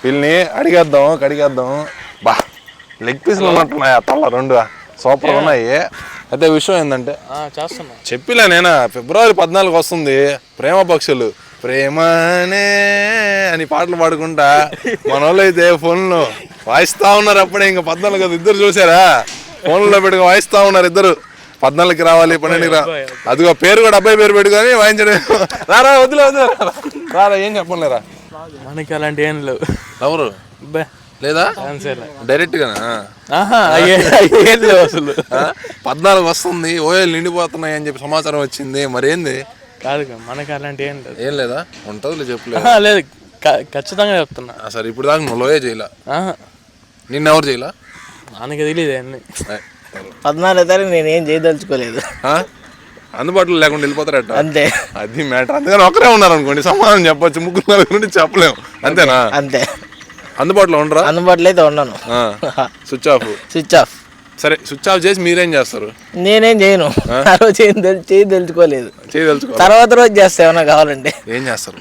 వీళ్ళని కడిగేద్దాం బా లెగ్ పీసులు ఉన్నట్టున్నాయి తల్ల రెండు సూపర్ ఉన్నాయి. అయితే విషయం ఏంటంటే చేస్తున్నా చెప్పిలే నేను ఫిబ్రవరి 14 వస్తుంది ప్రేమ పక్షులు ప్రేమనే అని పాటలు పాడుకుంటా మన వాళ్ళు అయితే ఫోన్లో వాయిస్తా ఉన్నారు. అప్పుడే ఇంకా 14 కదా ఇద్దరు చూసారా ఫోన్లో పెట్టుకుని వాయిస్తా ఉన్నారు ఇద్దరు. 14కి రావాలి 12కి అదిగో పేరు కూడా అబ్బాయి పేరు పెట్టుకొని వాయించడం. రారా వదిలే రారా ఏం చెప్పలేరా మనకి అలాంటి ఏం లేవు. ఎవరు లేదా డైరెక్ట్ గా అసలు 14 వస్తుంది ఓఎల్ నిండిపోతున్నాయి అని చెప్పి సమాచారం వచ్చింది. మరేంది కాదు మనకి అలాంటి ఏం లేదా ఉంటది చెప్పలేదు. లేదు ఖచ్చితంగా చెప్తున్నా. సరే ఇప్పుడు దాకా నువ్వు లోయే చేయలా నిన్నెవరు చేయలా మనకి తెలియదు అన్ని. 14వ తారీఖు నేనేం చేయదలుచుకోలేదు. అందుబాటులో లేకుండా వెళ్ళిపోతారట అంతే అది మ్యాటర్. అందుకని ఒకరే ఉన్నారు అనుకోండి సమాధానం చెప్పొచ్చు. ముగ్గురు నలుగురు నుండి చెప్పలేము అంతేనా? అంతే అందుబాటులో ఉండరా? అందుబాటులో అయితే ఉండను. Switch off. సరే స్విచ్ ఆఫ్ చేసి మీరేం చేస్తారు? నేనేం చేయను. ఆ రోజు చేయదలుచుకోలేదు. తర్వాత రోజు చేస్తా ఏమన్నా కావాలంటే. ఏం చేస్తారు?